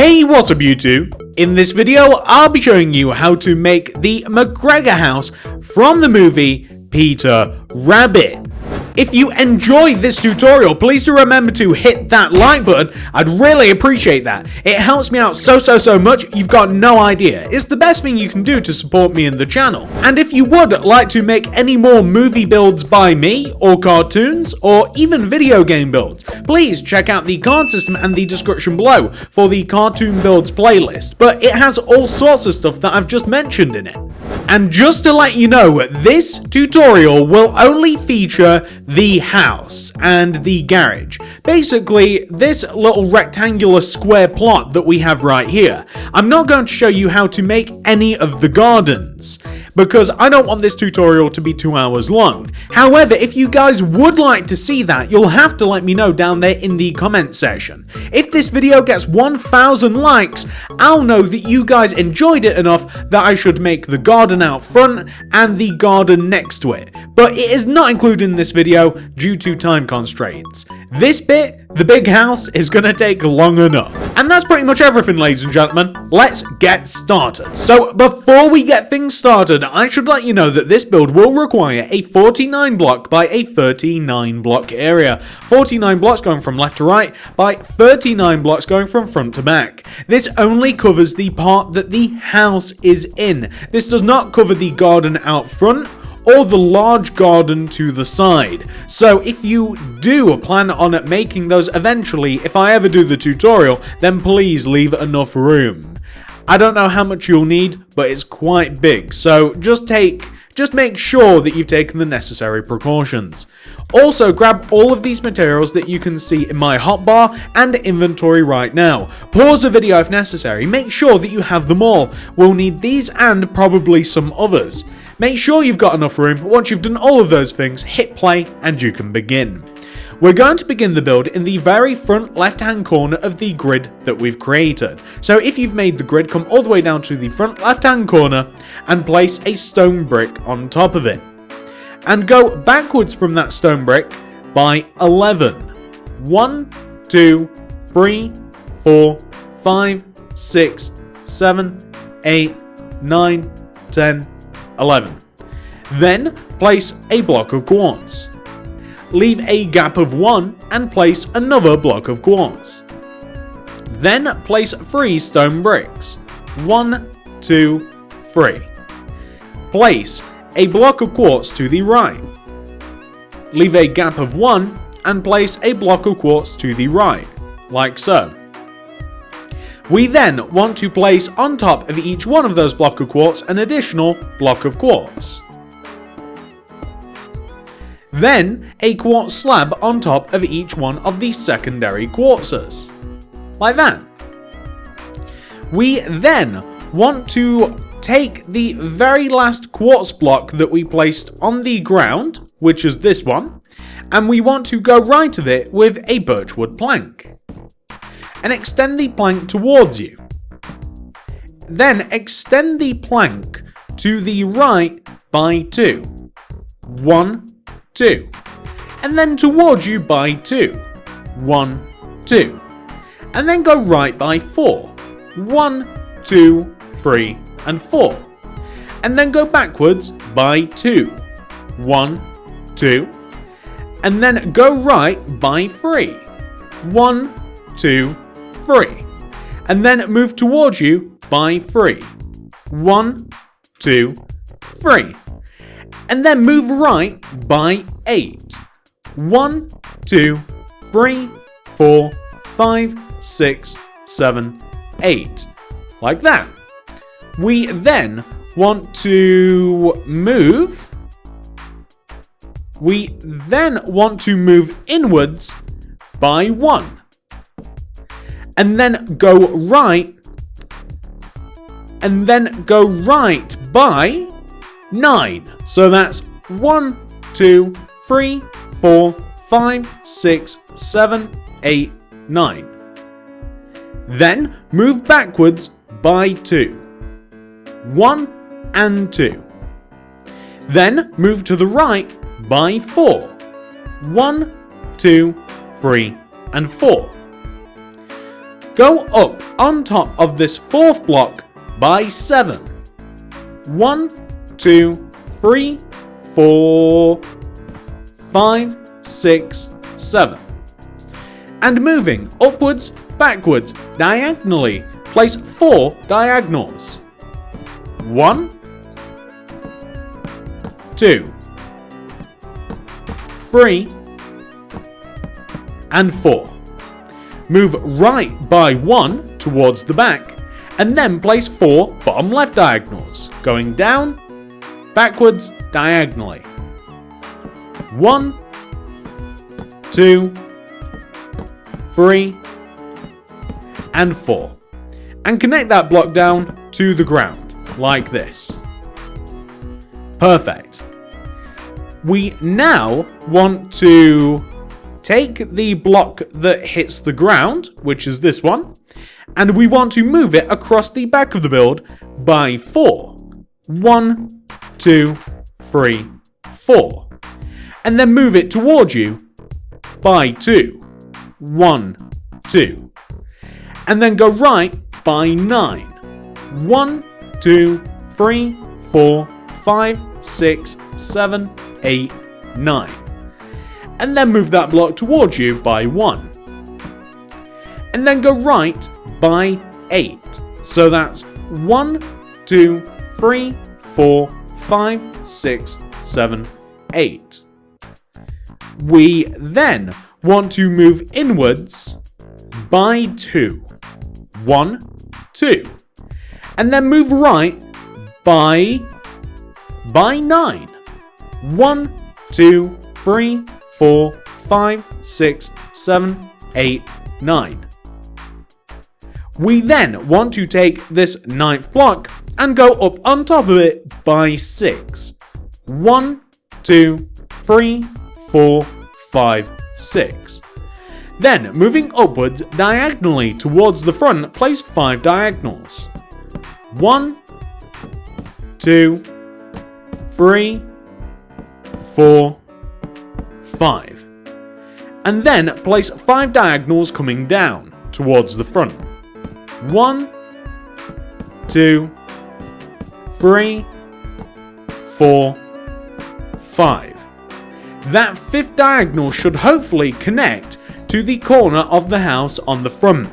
Hey, what's up YouTube? In this video, I'll be showing you how to make the Mcgregor house from the movie Peter Rabbit. If you enjoyed this tutorial, please do remember to hit that like button. I'd really appreciate that. It helps me out so much, you've got no idea. It's the best thing you can do to support me in the channel. And if you would like to make any more movie builds by me, or cartoons, or even video game builds, please check out the card system and the description below for the cartoon builds playlist. But it has all sorts of stuff that I've just mentioned in it. And just to let you know, this tutorial will only feature the house and the garage. Basically, this little rectangular square plot that we have right here. I'm not going to show you how to make any of the gardens, because I don't want this tutorial to be 2 hours long. However, if you guys would like to see that, you'll have to let me know down there in the comment section. If this video gets 1,000 likes, I'll know that you guys enjoyed it enough that I should make the garden out front and the garden next to it. But it is not included in this video due to time constraints. This bit, the big house, is gonna take long enough. And that's pretty much everything, ladies and gentlemen. Let's get started. So before we get things started, I should let you know that this build will require a 49 block by a 39 block area. 49 blocks going from left to right by 39 blocks going from front to back. This only covers the part that the house is in. This does not cover the garden out front or the large garden to the side. So if you do plan on making those eventually, if I ever do the tutorial, then please leave enough room. I don't know how much you'll need, but it's quite big, so just make sure that you've taken the necessary precautions. Also, grab all of these materials that you can see in my hotbar and inventory right now. Pause the video if necessary, make sure that you have them all. We'll need these and probably some others. Make sure you've got enough room. Once you've done all of those things, hit play and you can begin. We're going to begin the build in the very front left-hand corner of the grid that we've created. So if you've made the grid, come all the way down to the front left-hand corner and place a stone brick on top of it. And go backwards from that stone brick by 11. 1, 2, 3, 4, 5, 6, 7, 8, 9, 10, 11. Then place a block of quartz. Leave a gap of 1 and place another block of quartz. Then place 3 stone bricks. 1, 2, 3. Place a block of quartz to the right. Leave a gap of 1 and place a block of quartz to the right, like so. We then want to place on top of each one of those blocks of quartz an additional block of quartz. Then a quartz slab on top of each one of the secondary quartzes, like that. We then want to take the very last quartz block that we placed on the ground, which is this one, and we want to go right of it with a birchwood plank. And extend the plank towards you. Then extend the plank to the right by 2. 1, 2. And then towards you by 2. 1, 2. And then go right by 4. 1, 2, 3, and 4. And then go backwards by 2. 1, 2. And then go right by 3. 1, 2, 3. And then move towards you by 3. 1, 2, 3. And then move right by 8. 1, 2, 3, 4, 5, 6, 7, 8. Like that. We then want to move. We then want to move inwards by 1. And then go right. And then go right by 9. So that's 1, 2, 3, 4, 5, 6, 7, 8, 9. Then move backwards by 2. 1 and 2. Then move to the right by 4. 1, 2, 3, and 4. go up on top of this fourth block by 7. 1, 2, 3, 4, 5, 6, 7. And moving upwards, backwards, diagonally, place 4 diagonals. 1, 2, 3, and 4. Move right by 1 towards the back, and then place 4 bottom left diagonals, going down, backwards, diagonally. 1, 2, 3, and 4. And connect that block down to the ground, like this. Perfect. We now want to take the block that hits the ground, which is this one, and we want to move it across the back of the build by 4. 1, 2, 3, 4. And then move it towards you by 2. 1, 2. And then go right by 9. 1, 2, 3, 4, 5, 6, 7, 8, 9. And then move that block towards you by 1. And then go right by 8. So that's 1, 2, 3, 4, 5, 6, 7, 8. We then want to move inwards by 2. 1, 2. And then move right by 9. 1, 2, 3, 4, 5, 6, 7, 8, 9. We then want to take this 9th block and go up on top of it by 6. 1, 2, 3, 4, 5, 6. Then, moving upwards diagonally towards the front, place 5 diagonals. 1, 2, 3, 4, 5. And then place 5 diagonals coming down towards the front. 1, 2, 3, 4, 5. That 5th diagonal should hopefully connect to the corner of the house on the front.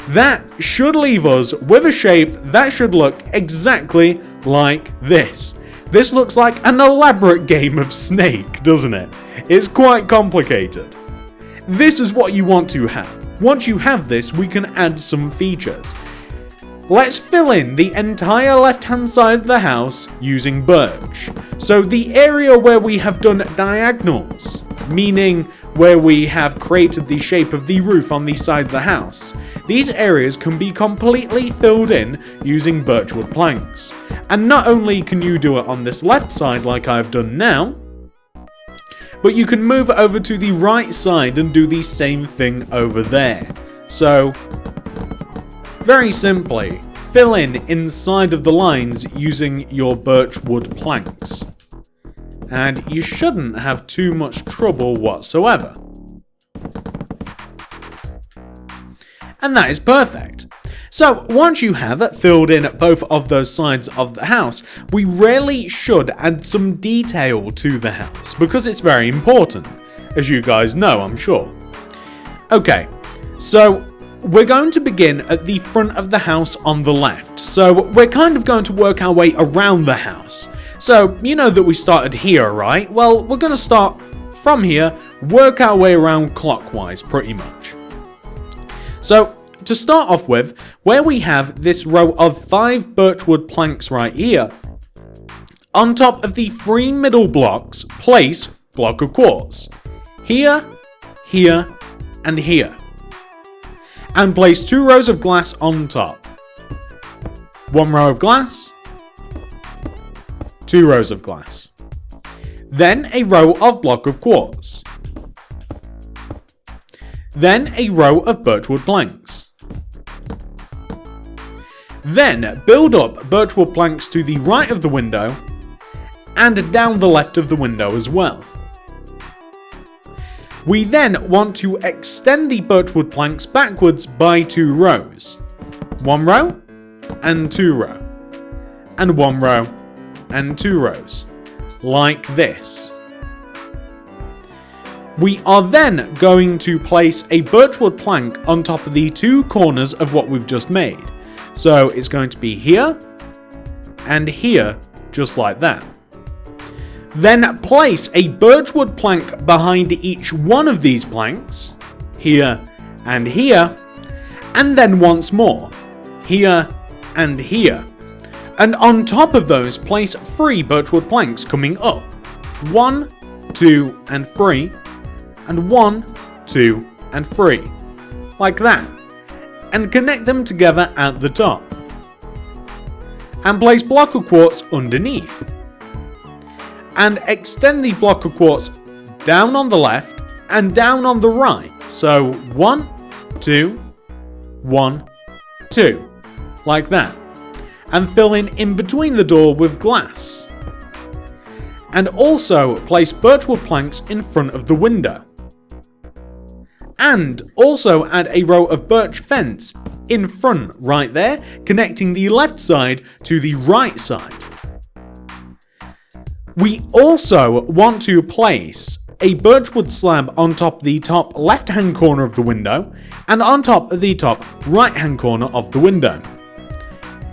That should leave us with a shape that should look exactly like this. This looks like an elaborate game of Snake, doesn't it? It's quite complicated. This is what you want to have. Once you have this, we can add some features. Let's fill in the entire left-hand side of the house using birch. So the area where we have done diagonals, meaning where we have created the shape of the roof on the side of the house, these areas can be completely filled in using birchwood planks. And not only can you do it on this left side like I've done now, but you can move over to the right side and do the same thing over there. So, very simply, fill in inside of the lines using your birchwood planks. And you shouldn't have too much trouble whatsoever. And that is perfect. So once you have filled in both of those sides of the house, we really should add some detail to the house because it's very important, as you guys know, I'm sure. Okay, so we're going to begin at the front of the house on the left. So we're kind of going to work our way around the house. So you know that we started here, right? Well, we're going to start from here, work our way around clockwise pretty much. So to start off with, where we have this row of 5 birchwood planks right here, on top of the 3 middle blocks, place block of quartz. Here, here, and here. And place 2 rows of glass on top. 1 row of glass, 2 rows of glass. Then a row of block of quartz. Then a row of birchwood planks. Then build up birchwood planks to the right of the window and down the left of the window as well. We then want to extend the birchwood planks backwards by 2 rows. 1 row and 2 row. And 1 row and 2 rows. Like this. We are then going to place a birchwood plank on top of the 2 corners of what we've just made. So it's going to be here and here, just like that. Then place a birchwood plank behind each one of these planks, here and here, and then once more, here and here. And on top of those, place 3 birchwood planks coming up. 1, 2, and 3, and 1, 2, and 3. Like that. And connect them together at the top. And place block of quartz underneath. And extend the block of quartz down on the left and down on the right. So 1, 2, 1, 2. Like that. And fill in between the door with glass. And also place birchwood planks in front of the window. And also add a row of birch fence in front right there, connecting the left side to the right side. We also want to place a birchwood slab on top the top left hand corner of the window and on top of the top right hand corner of the window.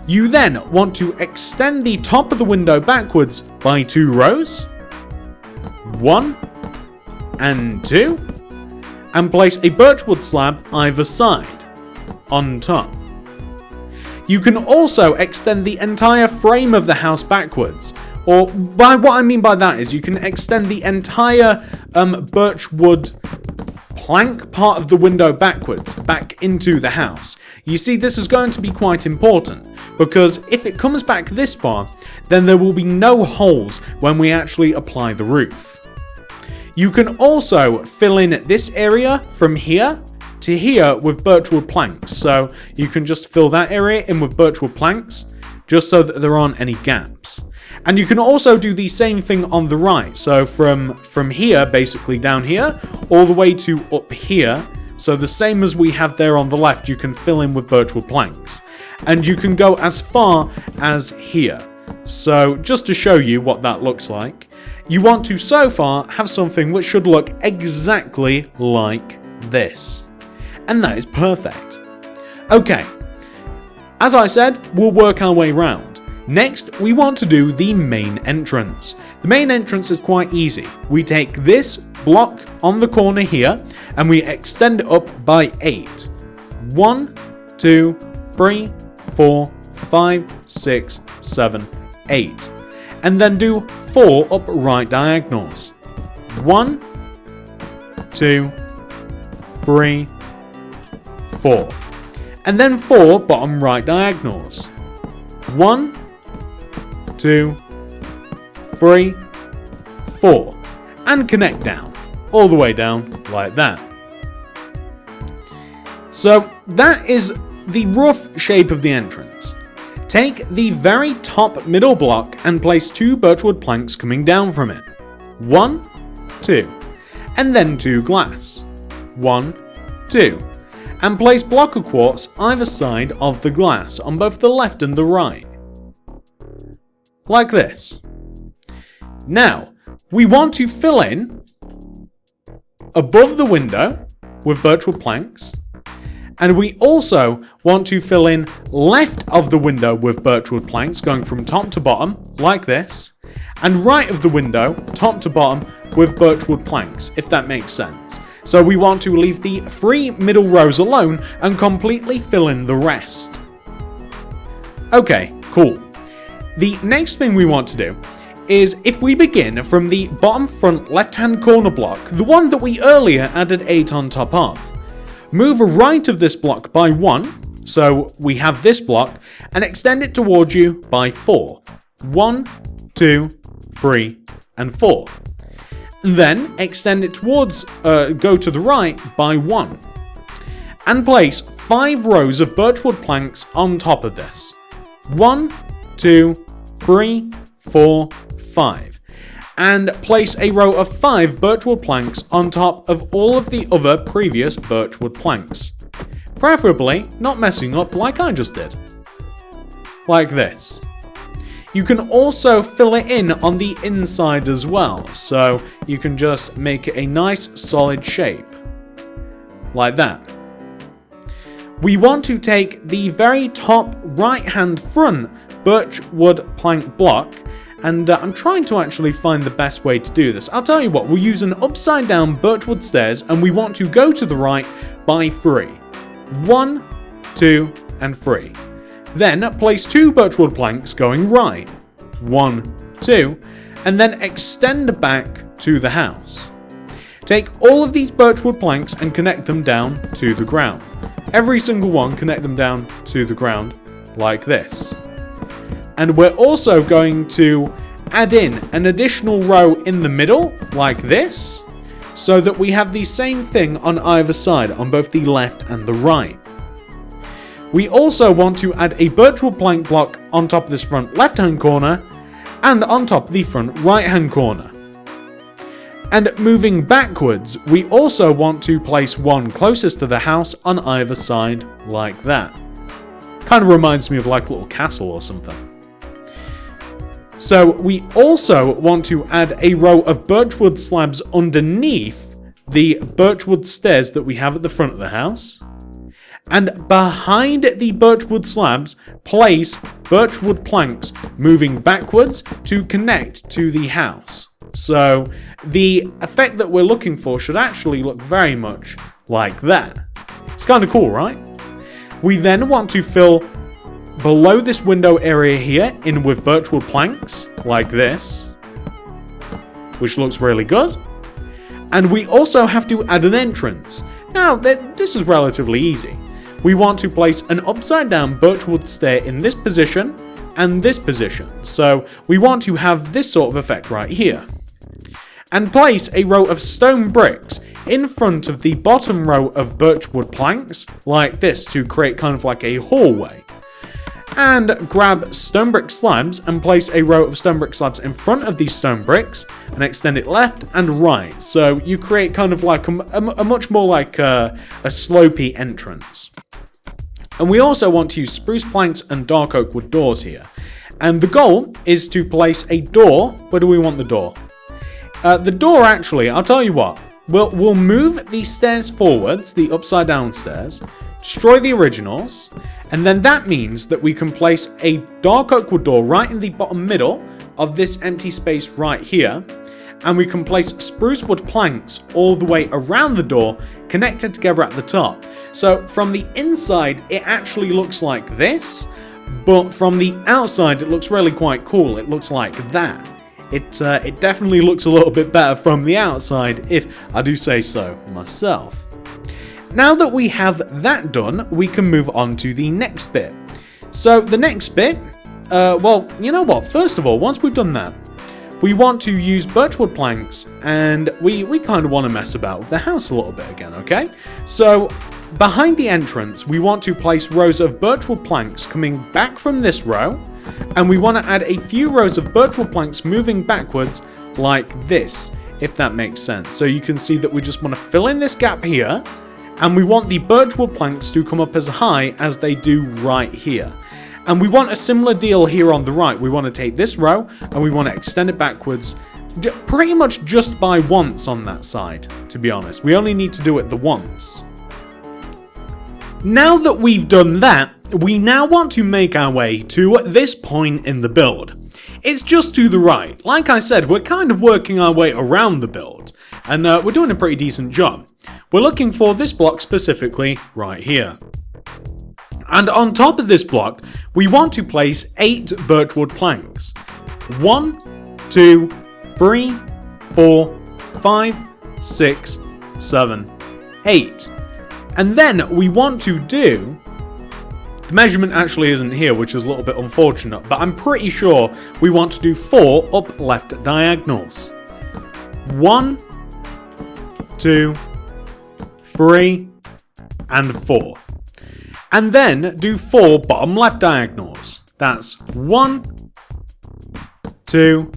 You then want to extend the top of the window backwards by 2 rows, 1 and 2, and place a birchwood slab either side, on top. You can also extend the entire frame of the house backwards, or by what I mean by that is you can extend the entire birchwood plank part of the window backwards, back into the house. You see, this is going to be quite important, because if it comes back this far, then there will be no holes when we actually apply the roof. You can also fill in this area from here to here with birchwood planks, so you can just fill that area in with birchwood planks, just so that there aren't any gaps. And you can also do the same thing on the right, so from here, basically down here, all the way to up here, so the same as we have there on the left, you can fill in with birchwood planks. And you can go as far as here. So just to show you what that looks like, you want to so far have something which should look exactly like this. And that is perfect. Okay, as I said, we'll work our way round. Next, we want to do the main entrance. The main entrance is quite easy. We take this block on the corner here and we extend it up by 8. 1, 2, 3, 4, 5, 6, 7, 8. And then do 4 upright diagonals. 1, 2, 3, 4. And then 4 bottom right diagonals. 1, 2, 3, 4. And connect down. All the way down like that. So that is the rough shape of the entrance. Take the very top middle block and place 2 birchwood planks coming down from it. 1, 2. And then 2 glass. 1, 2. And place block of quartz either side of the glass on both the left and the right. Like this. Now, we want to fill in above the window with birchwood planks. And we also want to fill in left of the window with birchwood planks going from top to bottom, like this. And right of the window, top to bottom, with birchwood planks, if that makes sense. So we want to leave the 3 middle rows alone and completely fill in the rest. Okay, cool. The next thing we want to do is if we begin from the bottom front left hand corner block, the one that we earlier added 8 on top of. Move right of this block by 1, so we have this block, and extend it towards you by 4. 1, 2, 3, and 4. Then extend it towards, go to the right by 1. And place 5 rows of birchwood planks on top of this. 1, 2, 3, 4, 5. and place a row of 5 birchwood planks on top of all of the other previous birchwood planks. Preferably not messing up like I just did. Like this. You can also fill it in on the inside as well, so you can just make it a nice solid shape. Like that. We want to take the very top right hand front birchwood plank block, and I'm trying to actually find the best way to do this. I'll tell you what, we'll use an upside down birchwood stairs, and we want to go to the right by 3. 1, 2, and 3. Then place 2 birchwood planks going right. 1, 2, and then extend back to the house. Take all of these birchwood planks and connect them down to the ground. Every single one, connect them down to the ground like this. And we're also going to add in an additional row in the middle, like this, so that we have the same thing on either side, on both the left and the right. We also want to add a birchwood plank block on top of this front left-hand corner, and on top of the front right-hand corner. And moving backwards, we also want to place one closest to the house on either side, like that. Kind of reminds me of like a little castle or something. So we also want to add a row of birchwood slabs underneath the birchwood stairs that we have at the front of the house. And behind the birchwood slabs, place birchwood planks moving backwards to connect to the house. So the effect that we're looking for should actually look very much like that. It's kind of cool, right? We then want to fill below this window area here in with birchwood planks, like this, which looks really good. And we also have to add an entrance. Now, this is relatively easy. We want to place an upside down birchwood stair in this position and this position. So we want to have this sort of effect right here. And place a row of stone bricks in front of the bottom row of birchwood planks, like this, to create kind of like a hallway. And grab stone brick slabs and place a row of stone brick slabs in front of these stone bricks and extend it left and right. So you create kind of like a much more like a slopey entrance. And we also want to use spruce planks and dark oak wood doors here. And the goal is to place a door. Where do we want the door? The door, actually, I'll tell you what. We'll move the stairs forwards, the upside down stairs, destroy the originals, and then that means that we can place a dark oak wood door right in the bottom middle of this empty space right here, and we can place spruce wood planks all the way around the door, connected together at the top. So from the inside, it actually looks like this, but from the outside, it looks really quite cool. It looks like that. It definitely looks a little bit better from the outside, if I do say so myself. Now that we have that done, we can move on to the next bit. So the next bit, well, you know what? First of all, once we've done that, we want to use birchwood planks, and we kind of want to mess about with the house a little bit again, okay? So behind the entrance, we want to place rows of birchwood planks coming back from this row, and we want to add a few rows of birchwood planks moving backwards like this, if that makes sense. So you can see that we just want to fill in this gap here, and we want the birchwood planks to come up as high as they do right here. And we want a similar deal here on the right. We want to take this row and we want to extend it backwards pretty much just by once on that side, to be honest. We only need to do it the once. Now that we've done that, we now want to make our way to this point in the build. It's just to the right. Like I said, we're kind of working our way around the build, and we're doing a pretty decent job. We're looking for this block specifically right here. And on top of this block, we want to place 8 birchwood planks. 1, 2, 3, 4, 5, 6, 7, 8. And then we want to do... The measurement actually isn't here, which is a little bit unfortunate, but I'm pretty sure we want to do 4 up left diagonals. 1, 2, 3, and 4. And then do 4 bottom left diagonals. That's 1, 2,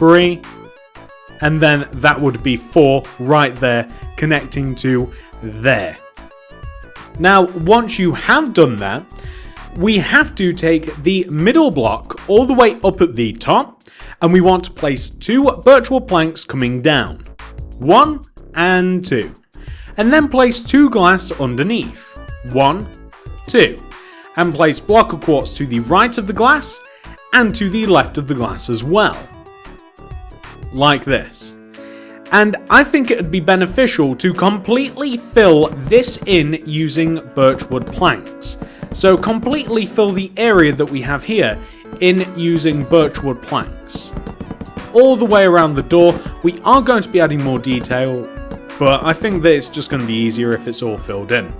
3, and then that would be 4 right there, connecting to there. Now, once you have done that, we have to take the middle block all the way up at the top, and we want to place 2 virtual planks coming down. 1 and 2. And then place 2 glass underneath. 1, 2. And place block of quartz to the right of the glass and to the left of the glass as well. Like this. And I think it would be beneficial to completely fill this in using birchwood planks. So completely fill the area that we have here in using birchwood planks. All the way around the door. We are going to be adding more detail, but I think that it's just going to be easier if it's all filled in.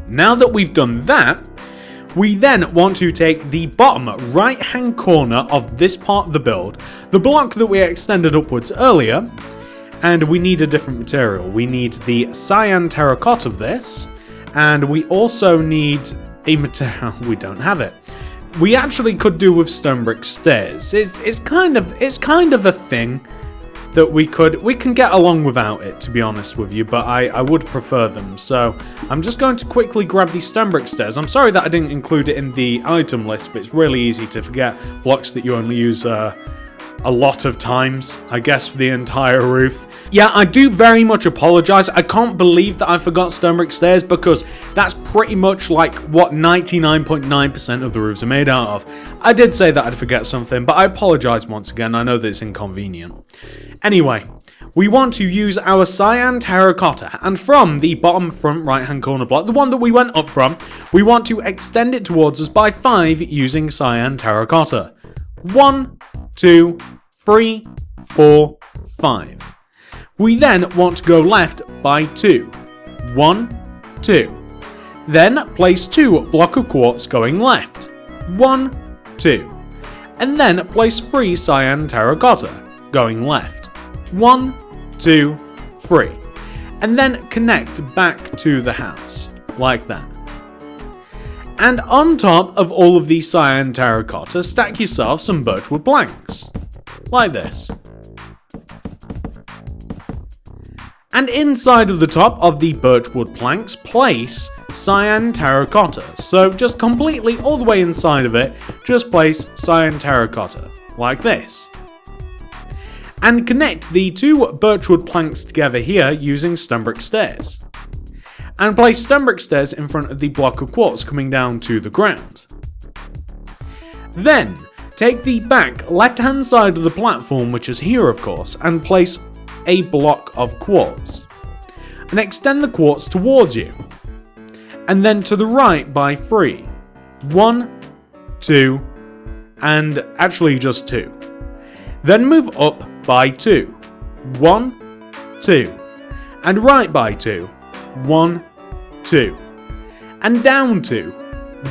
Now that we've done that, we then want to take the bottom right hand corner of this part of the build, the block that we extended upwards earlier, and we need a different material. We need the cyan terracotta of this, and we also need a material. We don't have it. We actually could do with stone brick stairs. It's kind of a thing that we can get along without it, to be honest with you, but I would prefer them. So I'm just going to quickly grab these stone brick stairs. I'm sorry that I didn't include it in the item list, but it's really easy to forget blocks that you only use a lot of times, I guess, for the entire roof. Yeah, I do very much apologize. I can't believe that I forgot stone brick stairs, because that's pretty much like what 99.9% of the roofs are made out of. I did say that I'd forget something, but I apologize once again. I know that it's inconvenient. Anyway, we want to use our cyan terracotta, and from the bottom front right hand corner block, the one that we went up from, we want to extend it towards us by 5 using cyan terracotta. 1, 2, 3, 4, 5. We then want to go left by 2. 1, 2. Then place 2 block of quartz going left. 1, 2. And then place 3 cyan terracotta going left. 1, 2, 3. And then connect back to the house, like that. And on top of all of these cyan terracotta, stack yourself some birchwood planks, like this. And inside of the top of the birchwood planks, place cyan terracotta. So just completely all the way inside of it, just place cyan terracotta, like this. And connect the 2 birchwood planks together here using stone brick stairs. And place stone brick stairs in front of the block of quartz coming down to the ground. Then, take the back left hand side of the platform, which is here of course, and place a block of quartz. And extend the quartz towards you. And then to the right by 3. 1, 2, and actually just 2. Then move up by 2. 1, 2. And right by 2. 1, 2. And down 2.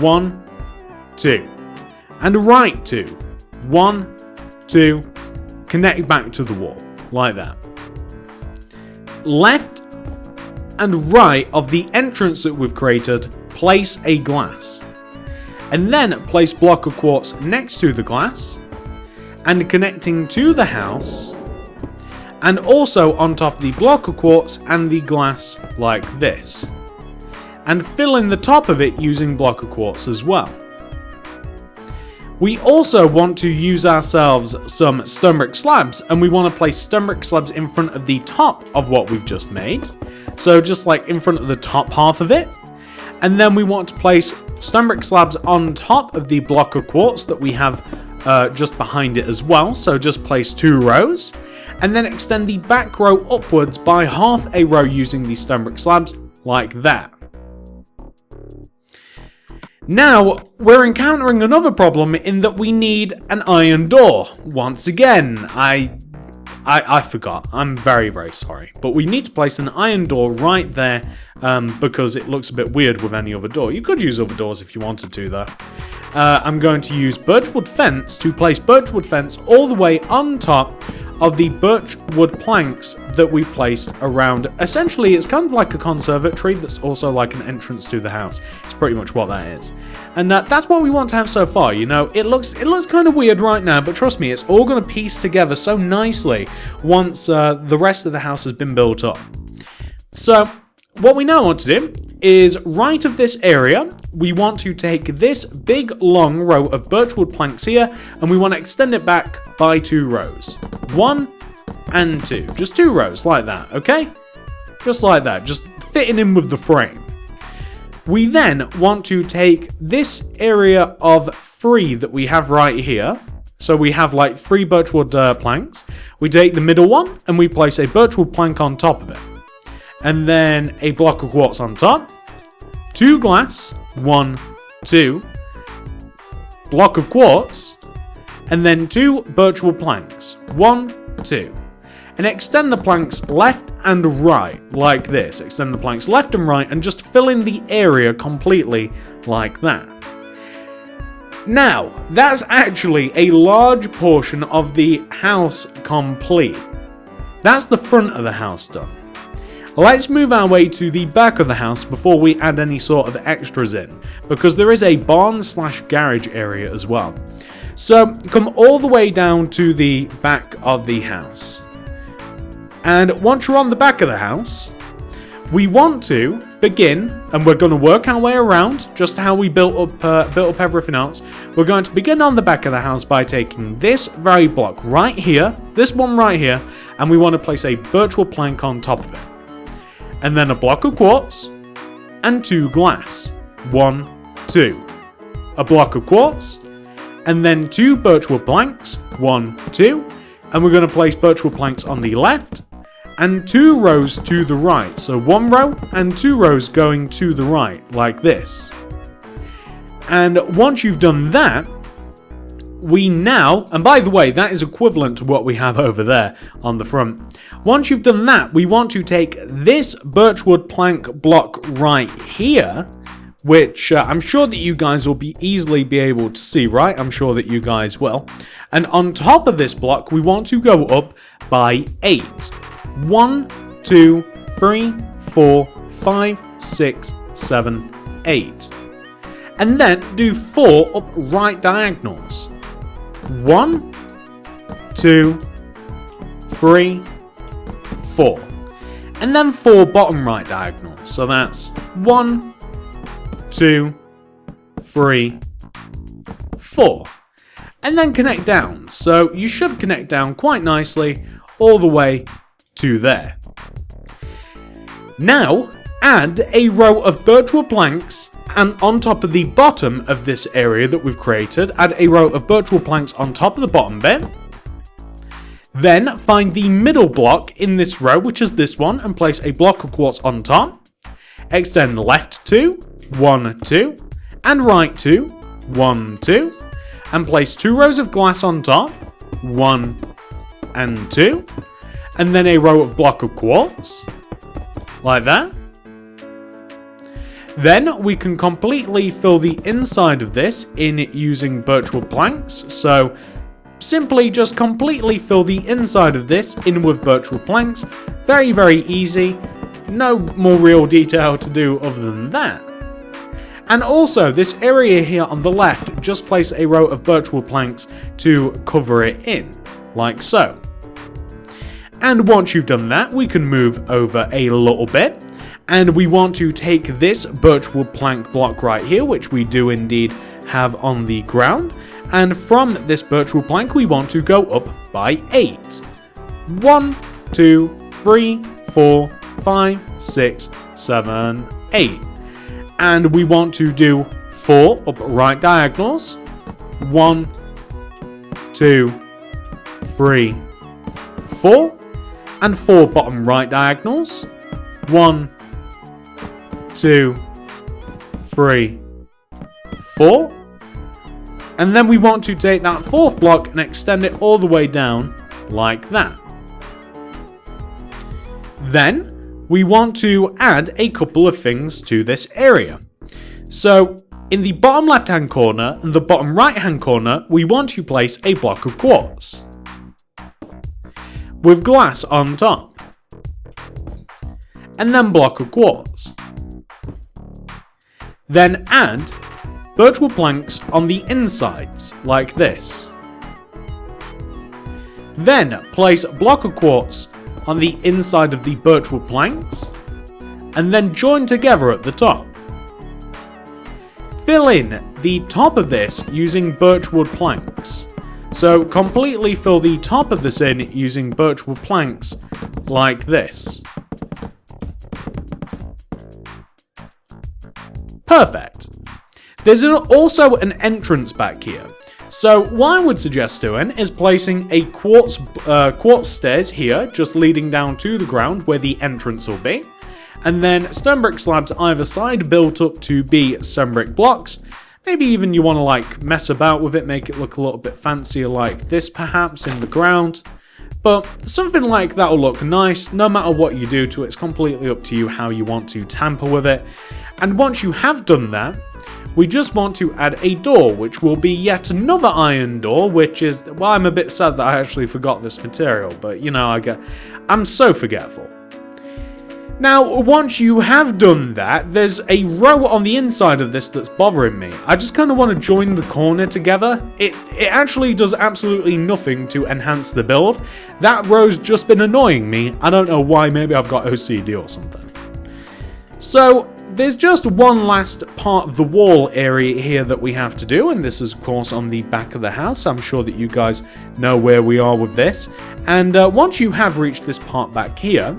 1, 2. And right 2. 1, 2. Connect back to the wall, like that. Left and right of the entrance that we've created, place a glass. And then place block of quartz next to the glass, and connecting to the house, and also on top of the block of quartz and the glass like this. And fill in the top of it using block of quartz as well. We also want to use ourselves some stone brick slabs, and we want to place stone brick slabs in front of the top of what we've just made. So just like in front of the top half of it. And then we want to place stone brick slabs on top of the block of quartz that we have just behind it as well. So just place 2 rows. And then extend the back row upwards by half a row using these stone brick slabs like that. Now, we're encountering another problem in that we need an iron door. Once again, I forgot. I'm very, very sorry. But we need to place an iron door right there because it looks a bit weird with any other door. You could use other doors if you wanted to, though. I'm going to use birchwood fence to place birchwood fence all the way on top of the birch wood planks that we placed around. Essentially, it's kind of like a conservatory that's also like an entrance to the house. It's pretty much what that is. And that's what we want to have so far, you know. It looks kind of weird right now, but trust me, it's all going to piece together so nicely once the rest of the house has been built up. So what we now want to do is, right of this area, we want to take this big long row of birchwood planks here, and we want to extend it back by 2 rows. 1 and 2. Just 2 rows like that, okay? Just like that, just fitting in with the frame. We then want to take this area of 3 that we have right here. So we have like 3 birchwood planks. We take the middle one and we place a birchwood plank on top of it. And then a block of quartz on top, 2 glass, 1, 2, block of quartz, and then 2 birchwood planks, 1, 2. And extend the planks left and right, like this. Extend the planks left and right, and just fill in the area completely like that. Now, that's actually a large portion of the house complete. That's the front of the house done. Let's move our way to the back of the house before we add any sort of extras in, because there is a barn/garage area as well. So come all the way down to the back of the house. And once you're on the back of the house, we want to begin, and we're going to work our way around just how we built up everything else. We're going to begin on the back of the house by taking this very block right here, this one right here, and we want to place a birchwood plank on top of it. And then a block of quartz, and 2 glass. 1, 2. A block of quartz, and then 2 birchwood planks. 1, 2. And we're going to place birchwood planks on the left, and 2 rows to the right. So 1 row, and 2 rows going to the right, like this. And once you've done that, we now, and by the way, that is equivalent to what we have over there on the front. Once you've done that, we want to take this birchwood plank block right here, which I'm sure that you guys will easily be able to see, right? I'm sure that you guys will. And on top of this block, we want to go up by 8. 1, 2, 3, 4, 5, 6, 7, 8. And then do 4 upright diagonals. 1, 2, 3, 4. And then 4 bottom right diagonals. So that's 1, 2, 3, 4. And then connect down. So you should connect down quite nicely all the way to there. Now add a row of birchwood planks, and on top of the bottom of this area that we've created, add a row of birchwood planks on top of the bottom bit. Then find the middle block in this row, which is this one, and place a block of quartz on top. Extend left 2, 1, 2, and right 2, 1, 2, and place 2 rows of glass on top, 1 and 2, and then a row of block of quartz, like that. Then we can completely fill the inside of this in using birchwood planks. So simply just completely fill the inside of this in with birchwood planks. Very, very easy. No more real detail to do other than that. And also this area here on the left, just place a row of birchwood planks to cover it in, like so. And once you've done that, we can move over a little bit. And we want to take this birchwood plank block right here, which we do indeed have on the ground. And from this birchwood plank, we want to go up by 8. 1, 2, 3, 4, 5, 6, 7, 8. And we want to do 4 upright diagonals. 1, 2, 3, 4. And 4 bottom right diagonals. 1, 2, 3, 4. And then we want to take that 4th block and extend it all the way down like that. Then we want to add a couple of things to this area. So in the bottom left hand corner and the bottom right hand corner, we want to place a block of quartz. with glass on top. And then block of quartz. Then add birchwood planks on the insides, like this. Then place a block of quartz on the inside of the birchwood planks, and then join together at the top. Fill in the top of this using birchwood planks. So completely fill the top of this in using birchwood planks, like this. Perfect. There's also an entrance back here. So what I would suggest doing is placing a quartz stairs here, just leading down to the ground where the entrance will be. And then stone brick slabs either side built up to be stone brick blocks. Maybe even you want to like mess about with it, make it look a little bit fancier like this perhaps in the ground. But something like that will look nice no matter what you do to it. It's completely up to you how you want to tamper with it. And once you have done that, we just want to add a door, which will be yet another iron door, which is, well, I'm a bit sad that I actually forgot this material, but you know, I'm so forgetful. Now, once you have done that, there's a row on the inside of this that's bothering me. I just kind of want to join the corner together. It actually does absolutely nothing to enhance the build. That row's just been annoying me. I don't know why, maybe I've got OCD or something. So, there's just one last part of the wall area here that we have to do, and this is of course on the back of the house. I'm sure that you guys know where we are with this. And once you have reached this part back here,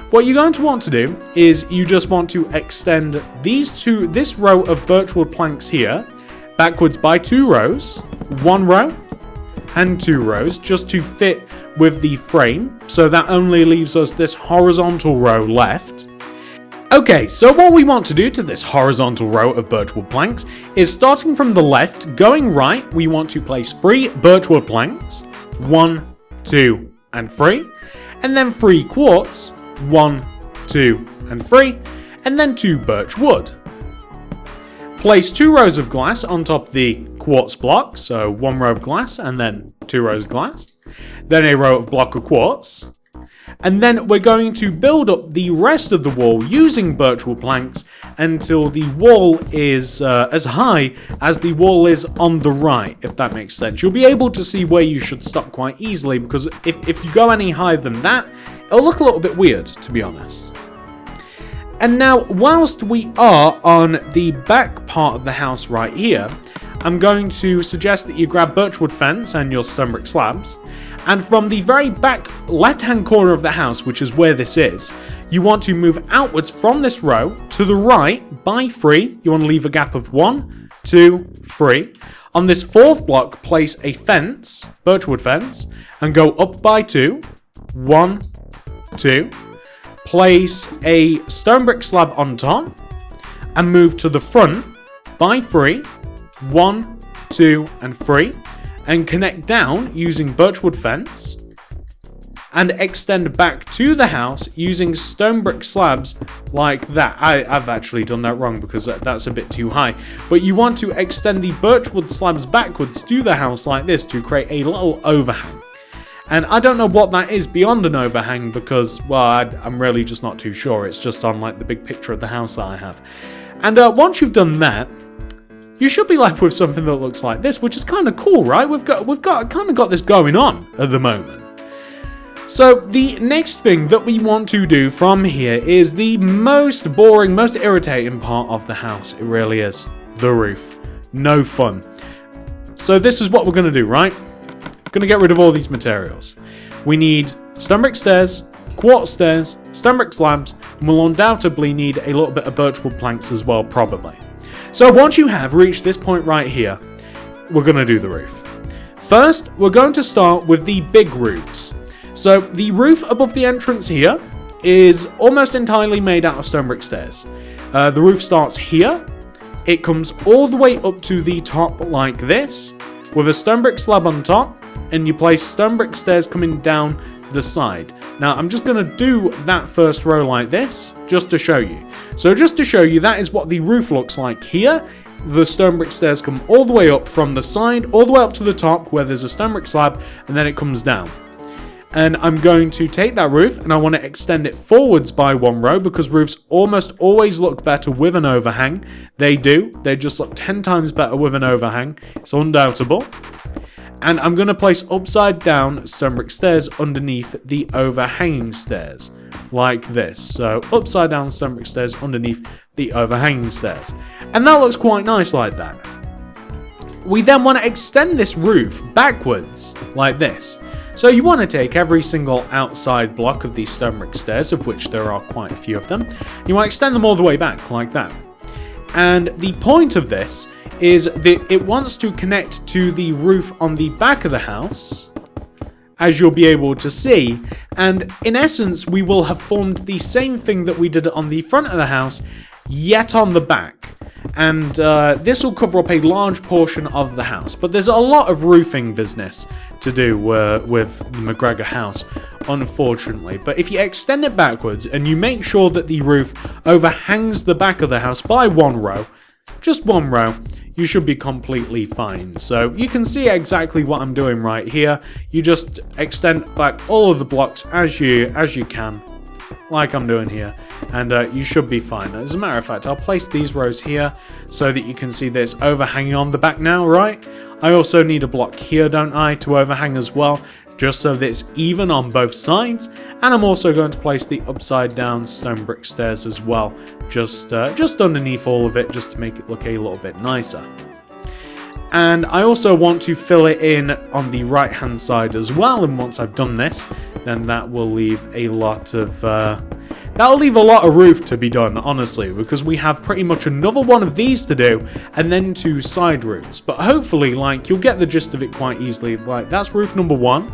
what you're going to want to do is you just want to extend this row of birchwood planks here backwards by 2 rows, 1 row and 2 rows, just to fit with the frame. So that only leaves us this horizontal row left. Okay, so what we want to do to this horizontal row of birchwood planks is starting from the left, going right, we want to place 3 birchwood planks, 1, 2, and 3, and then 3 quartz, 1, 2, and 3, and then 2 birch wood. Place 2 rows of glass on top of the quartz block, so 1 row of glass and then 2 rows of glass, then a row of block of quartz. And then we're going to build up the rest of the wall using birchwood planks until the wall is as high as the wall is on the right, if that makes sense. You'll be able to see where you should stop quite easily, because if you go any higher than that, it'll look a little bit weird, to be honest. And now, whilst we are on the back part of the house right here, I'm going to suggest that you grab birchwood fence and your stone brick slabs, and from the very back left-hand corner of the house, which is where this is, you want to move outwards from this row to the right by 3. You want to leave a gap of 1, 2, 3. On this 4th block, place a fence, birchwood fence, and go up by 2, 1, 2. Place a stone brick slab on top, and move to the front by 3, 1, 2, and 3. And connect down using birchwood fence and extend back to the house using stone brick slabs like that. I've actually done that wrong because that's a bit too high, but you want to extend the birchwood slabs backwards to the house like this to create a little overhang. And I don't know what that is beyond an overhang because, well, I'm really just not too sure. It's just on like the big picture of the house that I have. And once you've done that, you should be left with something that looks like this, which is kind of cool, right? We've kind of got this going on at the moment. So the next thing that we want to do from here is the most boring, most irritating part of the house. It really is. The roof. No fun. So this is what we're going to do, right? We're going to get rid of all these materials. We need stone brick stairs, quartz stairs, stone brick slabs, and we'll undoubtedly need a little bit of birchwood planks as well, probably. So once you have reached this point right here, we're going to do the roof. First, we're going to start with the big roofs. So the roof above the entrance here is almost entirely made out of stone brick stairs. The roof starts here. It comes all the way up to the top like this, with a stone brick slab on top, and you place stone brick stairs coming down the side. Now I'm just going to do that first row like this, just to show you. So just to show you, that is what the roof looks like here. The stone brick stairs come all the way up from the side, all the way up to the top where there's a stone brick slab, and then it comes down. And I'm going to take that roof and I want to extend it forwards by 1 row because roofs almost always look better with an overhang. They do. They just look 10 times better with an overhang. It's undoubtable. And I'm going to place upside down stone brick stairs underneath the overhanging stairs. Like this. So upside down stone brick stairs underneath the overhanging stairs. And that looks quite nice like that. We then want to extend this roof backwards like this. So you want to take every single outside block of these stone brick stairs, of which there are quite a few of them. You want to extend them all the way back like that. And the point of this is that it wants to connect to the roof on the back of the house, as you'll be able to see. And in essence, we will have formed the same thing that we did on the front of the house, yet on the back. And this will cover up a large portion of the house. But there's a lot of roofing business to do with the Mcgregor house, unfortunately. But if you extend it backwards and you make sure that the roof overhangs the back of the house by 1 row, just 1 row, you should be completely fine. So you can see exactly what I'm doing right here. You just extend back all of the blocks as you can, like I'm doing here, and you should be fine. As a matter of fact, I'll place these rows here so that you can see this overhanging on the back now, right? I also need a block here, don't I, to overhang as well, just so that it's even on both sides. And I'm also going to place the upside down stone brick stairs as well, just underneath all of it, just to make it look a little bit nicer. And I also want to fill it in on the right hand side as well, and once I've done this, then that will leave a lot of roof to be done, honestly, because we have pretty much another one of these to do, and then 2 side roofs. But hopefully, like, you'll get the gist of it quite easily. Like, that's roof number 1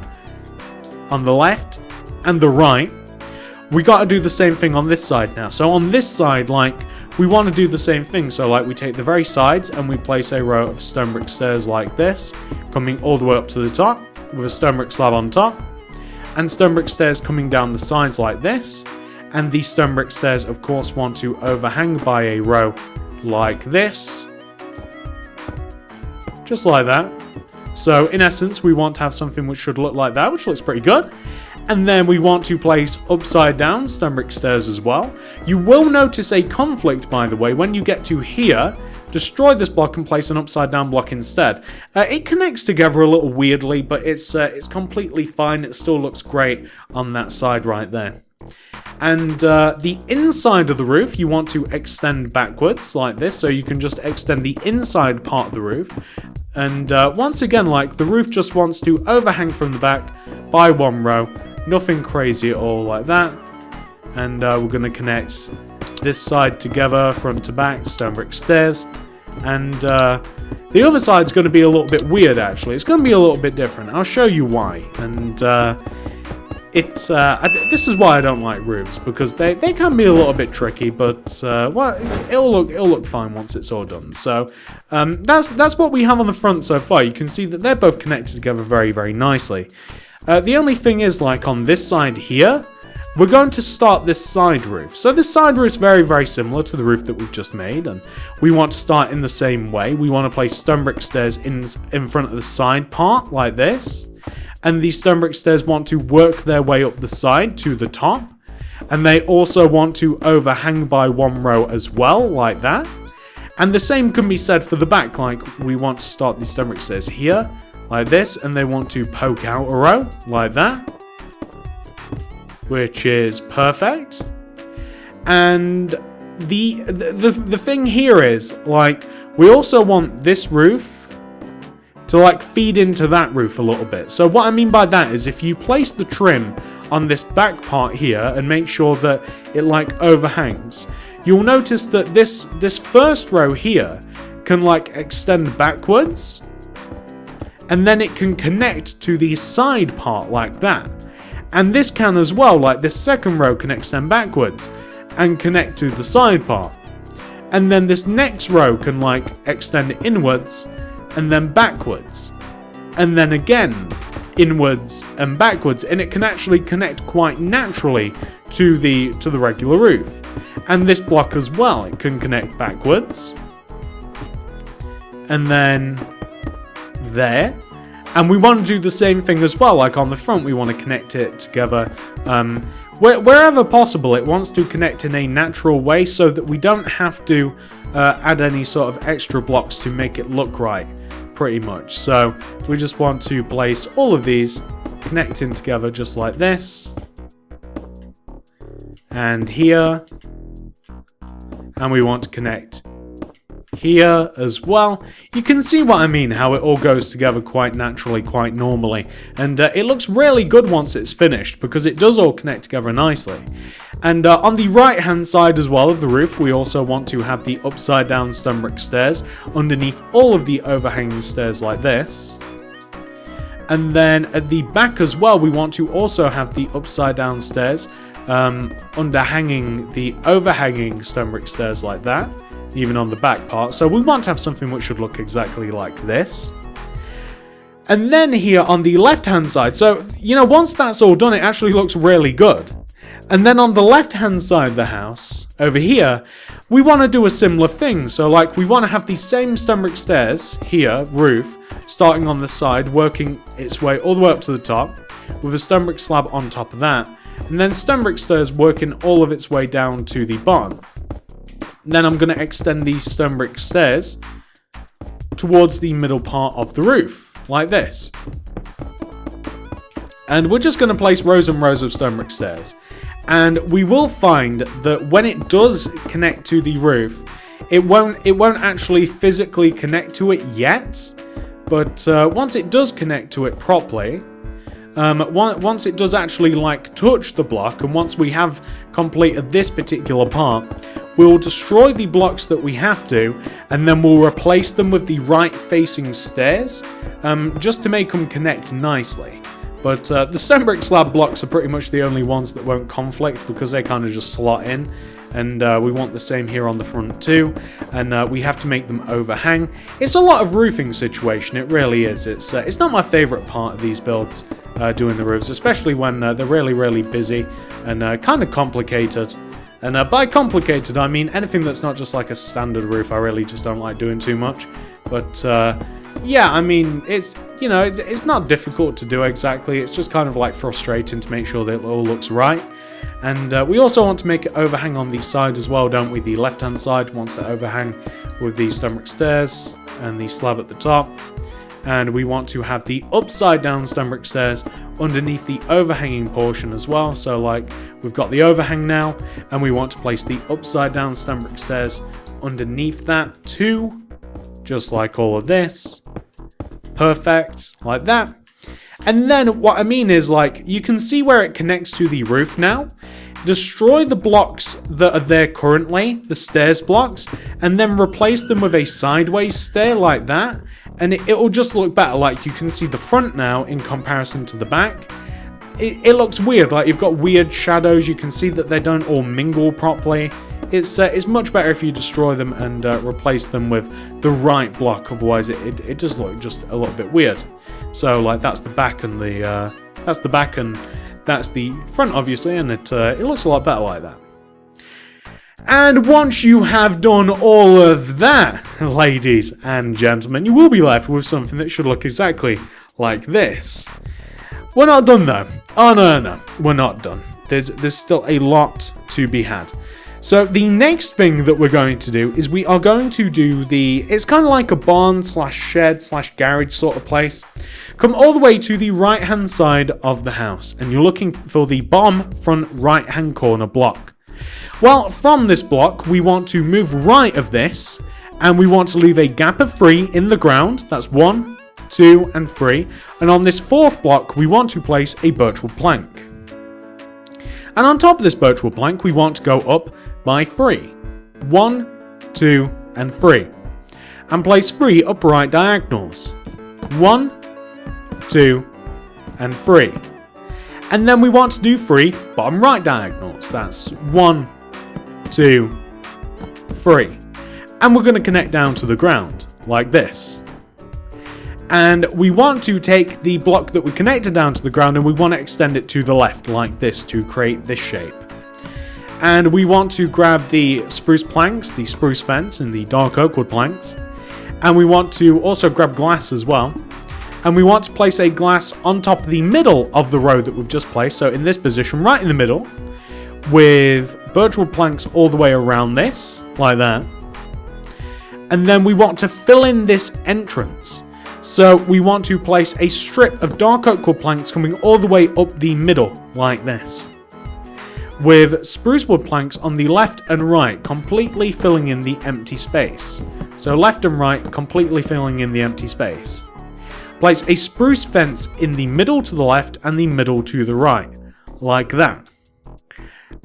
on the left and the right. We got to do the same thing on this side now. So on this side, like, we want to do the same thing. So, like, we take the very sides and we place a row of stone brick stairs like this, coming all the way up to the top with a stone brick slab on top, and stone brick stairs coming down the sides like this. And these stone brick stairs, of course, want to overhang by a row like this. Just like that. So, in essence, we want to have something which should look like that, which looks pretty good. And then we want to place upside down stone brick stairs as well. You will notice a conflict, by the way, when you get to here. Destroy this block and place an upside down block instead. It connects together a little weirdly, but it's completely fine. It still looks great on that side right there. And the inside of the roof you want to extend backwards like this, so you can just extend the inside part of the roof. And once again, like, the roof just wants to overhang from the back by 1 row. Nothing crazy at all like that. And we're going to connect this side together, front to back, stone brick stairs. And the other side's going to be a little bit weird, actually. It's going to be a little bit different. I'll show you why. And this is why I don't like roofs, because they can be a little bit tricky, but well, it'll look fine once it's all done. So that's what we have on the front so far. You can see that they're both connected together very, very nicely. The only thing is, like, on this side here, we're going to start this side roof. So this side roof is very, very similar to the roof that we've just made, and we want to start in the same way. We want to place stone brick stairs in front of the side part like this. And these stone brick stairs want to work their way up the side to the top. And they also want to overhang by 1 row as well, like that. And the same can be said for the back. Like, we want to start these stone brick stairs here, like this. And they want to poke out a row, like that. Which is perfect. And the thing here is, like, we also want this roof to, like, feed into that roof a little bit. So what I mean by that is, if you place the trim on this back part here and make sure that it, like, overhangs, you'll notice that this first row here can, like, extend backwards, and then it can connect to the side part like that. And this can as well, like, this second row can extend backwards and connect to the side part. And then this next row can, like, extend inwards and then backwards, and then again inwards and backwards, and it can actually connect quite naturally to the regular roof. And this block as well, it can connect backwards, and then there, And we want to do the same thing as well, like on the front, we want to connect it together. Wherever possible, it wants to connect in a natural way so that we don't have to add any sort of extra blocks to make it look right, pretty much. So we just want to place all of these connecting together just like this. And here. And we want to connect here as well. You can see what I mean, how it all goes together quite naturally, quite normally. And it looks really good once it's finished, because it does all connect together nicely. And on the right hand side as well of the roof, we also want to have the upside down stone brick stairs underneath all of the overhanging stairs like this. And then at the back as well, we want to also have the upside down stairs underhanging the overhanging stone brick stairs like that, even on the back part. So we want to have something which should look exactly like this. And then here on the left hand side, so you know, once that's all done, it actually looks really good. And then on the left hand side of the house over here, we want to do a similar thing. So like, we want to have the same stone brick stairs here, roof, starting on the side, working its way all the way up to the top, with a stone brick slab on top of that, and then stone brick stairs working all of its way down to the bottom. Then I'm going to extend these stone brick stairs towards the middle part of the roof, like this. And we're just going to place rows and rows of stone brick stairs. And we will find that when it does connect to the roof, it won't actually physically connect to it yet. But once it does connect to it properly, once it does actually like touch the block, and once we have completed this particular part, we'll destroy the blocks that we have to, and then we'll replace them with the right facing stairs, just to make them connect nicely. But the stone brick slab blocks are pretty much the only ones that won't conflict, because they kind of just slot in. And we want the same here on the front too. And we have to make them overhang. It's a lot of roofing situation, it really is. It's not my favourite part of these builds, doing the roofs, especially when they're really, really busy and kind of complicated. And by complicated, I mean anything that's not just like a standard roof. I really just don't like doing too much. But yeah, I mean, it's, you know, it's not difficult to do exactly. It's just kind of like frustrating to make sure that it all looks right. And we also want to make it overhang on the side as well, don't we? The left hand side wants to overhang with the stone brick stairs and the slab at the top. And we want to have the upside down stone brick stairs underneath the overhanging portion as well. So like, we've got the overhang now, and we want to place the upside down stone brick stairs underneath that too, just like all of this. Perfect, like that. And then what I mean is, like, you can see where it connects to the roof now. Destroy the blocks that are there currently, the stairs blocks, and then replace them with a sideways stair like that. And it'll just look better. Like, you can see the front now in comparison to the back. It looks weird, like you've got weird shadows. You can see that they don't all mingle properly. It's much better if you destroy them and replace them with the right block. Otherwise, it does look just a little bit weird. So, like, that's the back and that's the back and that's the front, obviously, and it looks a lot better like that. And once you have done all of that, ladies and gentlemen, you will be left with something that should look exactly like this. We're not done though. Oh no, we're not done. There's still a lot to be had. So the next thing that we're going to do is we are going to do it's kind of like a barn slash shed slash garage sort of place. Come all the way to the right hand side of the house, and you're looking for the bottom front right hand corner block. Well, from this block, we want to move right of this, and we want to leave a gap of 3 in the ground. That's 1, 2, and 3. And on this fourth block, we want to place a birchwood plank. And on top of this birchwood plank, we want to go up by 3. 1, 2, and 3. And place 3 upright diagonals. 1, 2, and 3. And then we want to do 3 bottom right diagonals. That's 1, 2, 3. And we're going to connect down to the ground, like this. And we want to take the block that we connected down to the ground, and we want to extend it to the left, like this, to create this shape. And we want to grab the spruce planks, the spruce fence, and the dark oak wood planks. And we want to also grab glass as well. And we want to place a glass on top of the middle of the row that we've just placed. So in this position, right in the middle, with birchwood planks all the way around this, like that. And then we want to fill in this entrance. So we want to place a strip of dark oak wood planks coming all the way up the middle, like this. With spruce wood planks on the left and right, completely filling in the empty space. So left and right, completely filling in the empty space. Place a spruce fence in the middle to the left and the middle to the right, like that.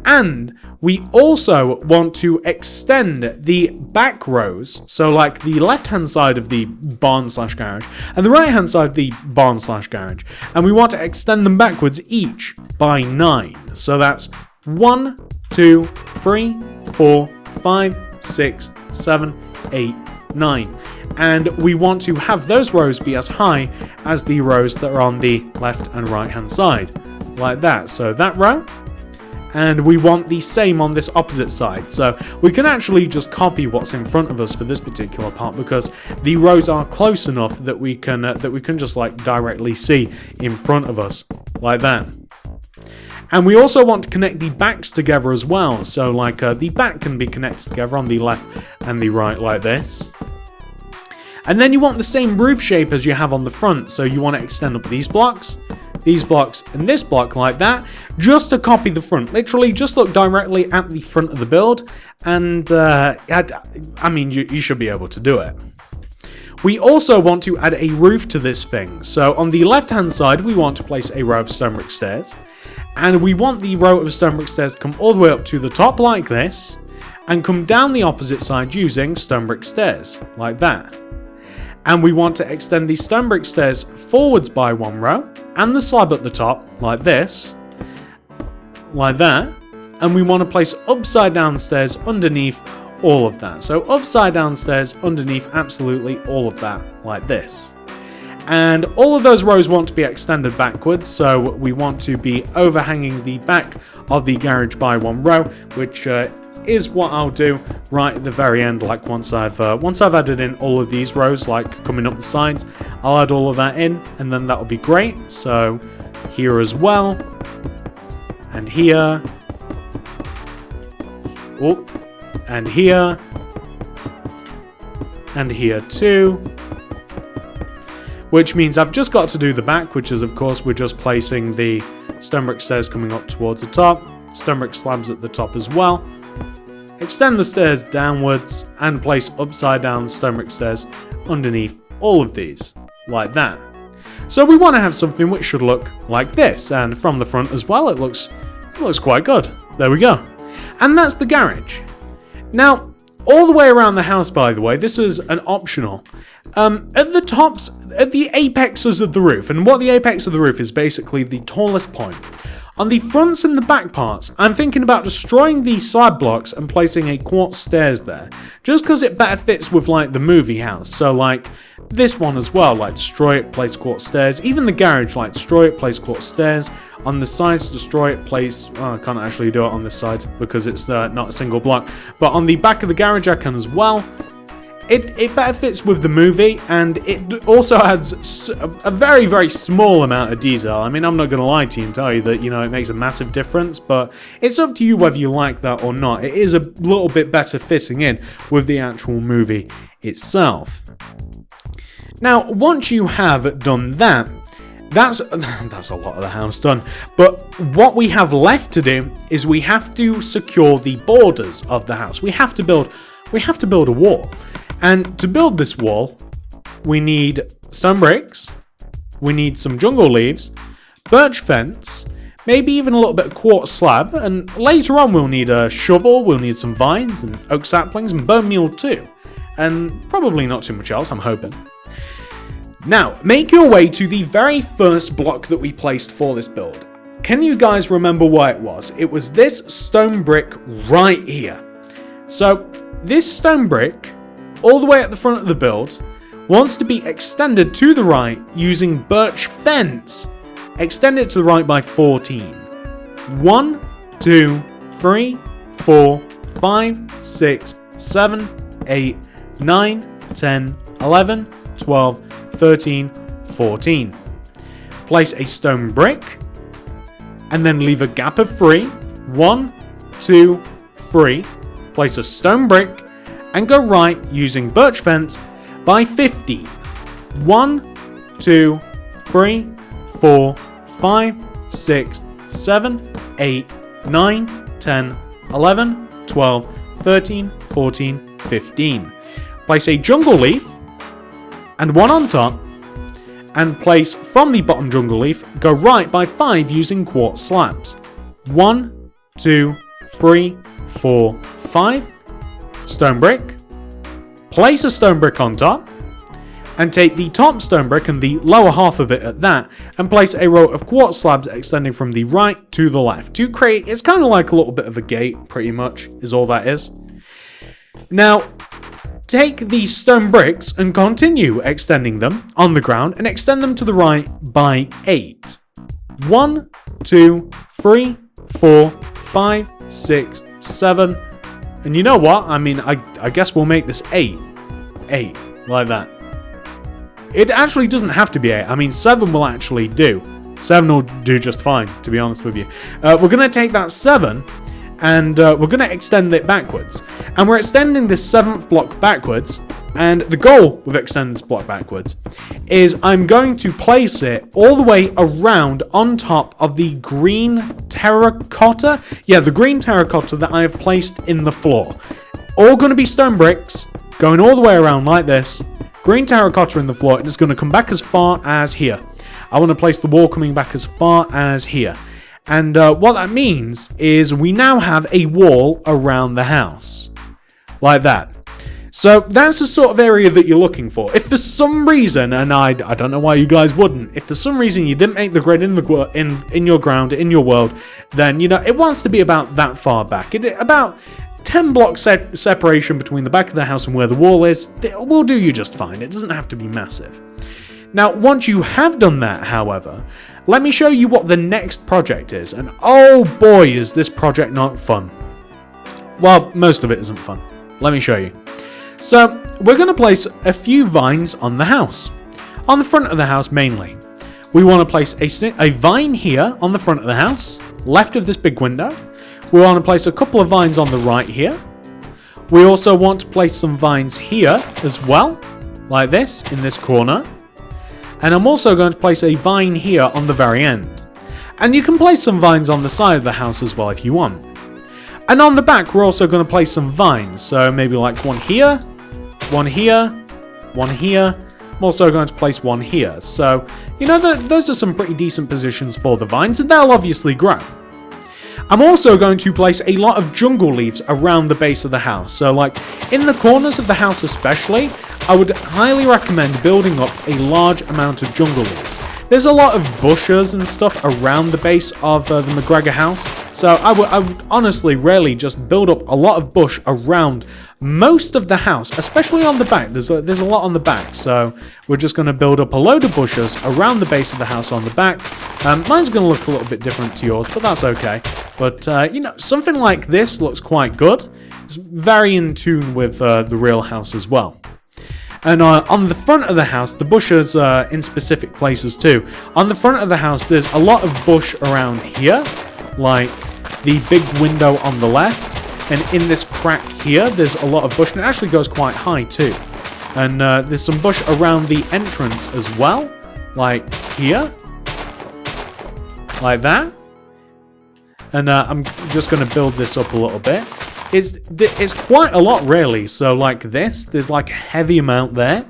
And we also want to extend the back rows, so like the left hand side of the barn / garage and the right hand side of the barn / garage, and we want to extend them backwards each by 9. So that's 1, 2, 3, 4, 5, 6, 7, 8, 9. And we want to have those rows be as high as the rows that are on the left and right hand side, like that. So that row, and we want the same on this opposite side. So we can actually just copy what's in front of us for this particular part, because the rows are close enough that we can just like directly see in front of us, like that. And we also want to connect the backs together as well. So like the back can be connected together on the left and the right, like this. And then you want the same roof shape as you have on the front. So you want to extend up these blocks, and this block, like that, just to copy the front. Literally, just look directly at the front of the build, and I mean, you should be able to do it. We also want to add a roof to this thing. So on the left-hand side, we want to place a row of stone brick stairs, and we want the row of stone brick stairs to come all the way up to the top like this, and come down the opposite side using stone brick stairs, like that. And we want to extend the stone brick stairs forwards by 1 row, and the slab at the top, like this, like that. And we want to place upside down stairs underneath all of that. So upside down stairs underneath absolutely all of that, like this. And all of those rows want to be extended backwards, so we want to be overhanging the back of the garage by 1 row, which is what I'll do right at the very end. Like once I've added in all of these rows, like coming up the sides, I'll add all of that in, and then that'll be great. So here as well, and here, oh, and here too. Which means I've just got to do the back, which is of course we're just placing the stone brick stairs coming up towards the top, stone brick slabs at the top as well. Extend the stairs downwards and place upside down stone brick stairs underneath all of these, like that. So we want to have something which should look like this, and from the front as well, it looks quite good. There we go. And that's the garage. Now, all the way around the house, by the way, this is an optional. At the tops, at the apexes of the roof, and what the apex of the roof is basically the tallest point. On the fronts and the back parts, I'm thinking about destroying these slab blocks and placing a quartz stairs there, just because it better fits with like the movie house. So like this one as well, like destroy it, place quartz stairs. Even the garage, like destroy it, place quartz stairs. On the sides, destroy it, place, I can't actually do it on this side because it's not a single block. But on the back of the garage I can as well. It better fits with the movie, and it also adds a very, very small amount of detail. I mean, I'm not going to lie to you and tell you that, you know, it makes a massive difference, but it's up to you whether you like that or not. It is a little bit better fitting in with the actual movie itself. Now, once you have done that, that's a lot of the house done. But what we have left to do is we have to secure the borders of the house. We have to build a wall. And to build this wall, we need stone bricks, we need some jungle leaves, birch fence, maybe even a little bit of quartz slab, and later on we'll need a shovel, we'll need some vines and oak saplings and bone meal too. And probably not too much else, I'm hoping. Now, make your way to the very first block that we placed for this build. Can you guys remember what it was? It was this stone brick right here. So, this stone brick, all the way at the front of the build, wants to be extended to the right using birch fence. Extend it to the right by 14. 1, 2, 3, 4, 5, 6, 7, 8, 9, 10, 11, 12, 13, 14. Place a stone brick, and then leave a gap of 3. 1, 2, 3. Place a stone brick, and go right using birch fence by 50. 1, 2, 3, 4, 5, 6, 7, 8, 9, 10, 11, 12, 13, 14, 15. Place a jungle leaf and one on top, and place from the bottom jungle leaf, go right by 5 using quartz slabs. 1, 2, 3, 4, 5. Stone brick. Place a stone brick on top, and take the top stone brick and the lower half of it at that, and place a row of quartz slabs extending from the right to the left to create, it's kind of like a little bit of a gate, pretty much, is all that is. Now, take these stone bricks and continue extending them on the ground, and extend them to the right by 8. 1, 2, 3, 4, 5, 6, 7, and you know what? I mean, I guess we'll make this 8. 8, like that. It actually doesn't have to be 8. I mean, 7 will actually do. 7 will do just fine, to be honest with you. We're going to take that 7, and we're going to extend it backwards. And we're extending this 7th block backwards, and the goal with extending this block backwards is I'm going to place it all the way around on top of the green terracotta. Yeah, the green terracotta that I have placed in the floor. All going to be stone bricks, going all the way around like this. Green terracotta in the floor, and it's going to come back as far as here. I want to place the wall coming back as far as here. And what that means is we now have a wall around the house. Like that. So that's the sort of area that you're looking for. If for some reason, and I don't know why you guys wouldn't, if for some reason you didn't make the grid in your ground, in your world, then, you know, it wants to be about that far back. About 10 block separation between the back of the house and where the wall is, it will do you just fine. It doesn't have to be massive. Now, once you have done that, however, let me show you what the next project is. And oh boy, is this project not fun. Well, most of it isn't fun. Let me show you. So, we're going to place a few vines on the house. On the front of the house, mainly. We want to place a vine here on the front of the house, left of this big window. We want to place a couple of vines on the right here. We also want to place some vines here as well, like this, in this corner. And I'm also going to place a vine here on the very end. And you can place some vines on the side of the house as well if you want. And on the back, we're also going to place some vines. So maybe like one here, one here, one here. I'm also going to place one here. So, you know, those are some pretty decent positions for the vines, and they'll obviously grow. I'm also going to place a lot of jungle leaves around the base of the house. So like in the corners of the house especially, I would highly recommend building up a large amount of jungle leaves. There's a lot of bushes and stuff around the base of the Mcgregor house. So I would honestly really just build up a lot of bush around most of the house, especially on the back. There's a lot on the back. So we're just going to build up a load of bushes around the base of the house on the back. Mine's going to look a little bit different to yours, but that's okay. But, you know, something like this looks quite good. It's very in tune with the real house as well. And on the front of the house, the bushes are in specific places too. On the front of the house, there's a lot of bush around here, like the big window on the left. And in this crack here, there's a lot of bush, and it actually goes quite high too. And there's some bush around the entrance as well, like here, like that. And I'm just going to build this up a little bit. It's quite a lot really, so like this, there's like a heavy amount there.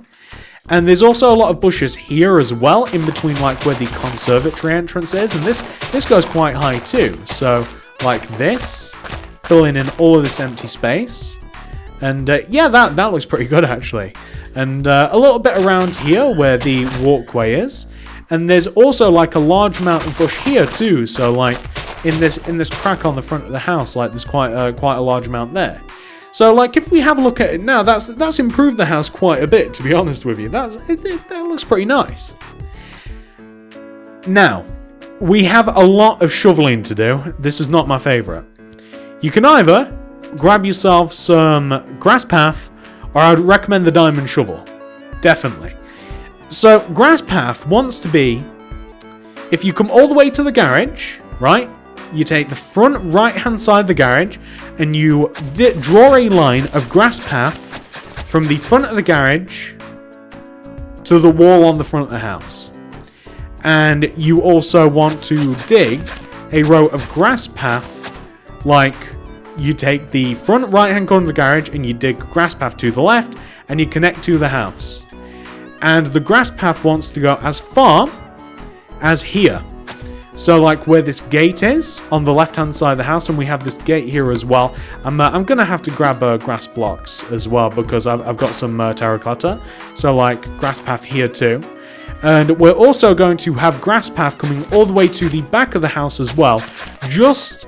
And there's also a lot of bushes here as well, in between like where the conservatory entrance is, and this goes quite high too. So like this, filling in all of this empty space. And yeah, that looks pretty good actually. And a little bit around here where the walkway is. And there's also like a large amount of bush here too, so like in this crack on the front of the house, like there's quite a large amount there. So like if we have a look at it now, that's improved the house quite a bit, to be honest with you. That looks pretty nice. Now, we have a lot of shoveling to do. This is not my favourite. You can either grab yourself some grass path, or I'd recommend the diamond shovel. Definitely. So grass path wants to be, if you come all the way to the garage, right? You take the front right hand side of the garage and you draw a line of grass path from the front of the garage to the wall on the front of the house. And you also want to dig a row of grass path, like you take the front right hand corner of the garage and you dig grass path to the left and you connect to the house. And the grass path wants to go as far as here. So like where this gate is on the left hand side of the house, and we have this gate here as well. I'm going to have to grab grass blocks as well because I've got some terracotta. So like grass path here too. And we're also going to have grass path coming all the way to the back of the house as well. Just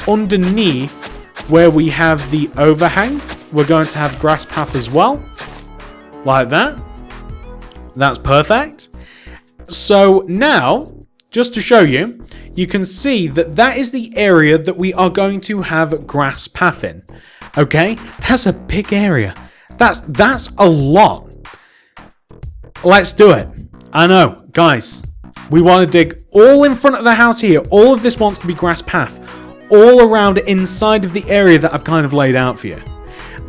underneath where we have the overhang, we're going to have grass path as well. Like that. That's perfect. So now, just to show you, you can see that that is the area that we are going to have grass path in. Okay? That's a big area. That's a lot. Let's do it. I know, guys. We want to dig all in front of the house here. All of this wants to be grass path. All around inside of the area that I've kind of laid out for you.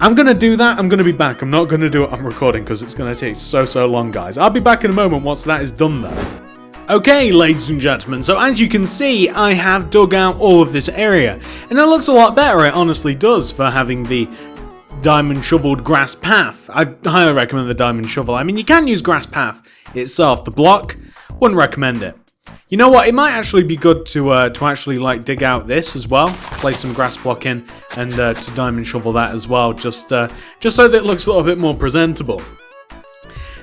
I'm going to do that. I'm going to be back. I'm not going to do it on recording because it's going to take so long, guys. I'll be back in a moment once that is done, though. Okay, ladies and gentlemen, so as you can see, I have dug out all of this area. And it looks a lot better, it honestly does, for having the diamond shoveled grass path. I highly recommend the diamond shovel. I mean, you can use grass path itself. The block, wouldn't recommend it. You know what? It might actually be good to actually like dig out this as well, place some grass block in, and to diamond shovel that as well, just so that it looks a little bit more presentable.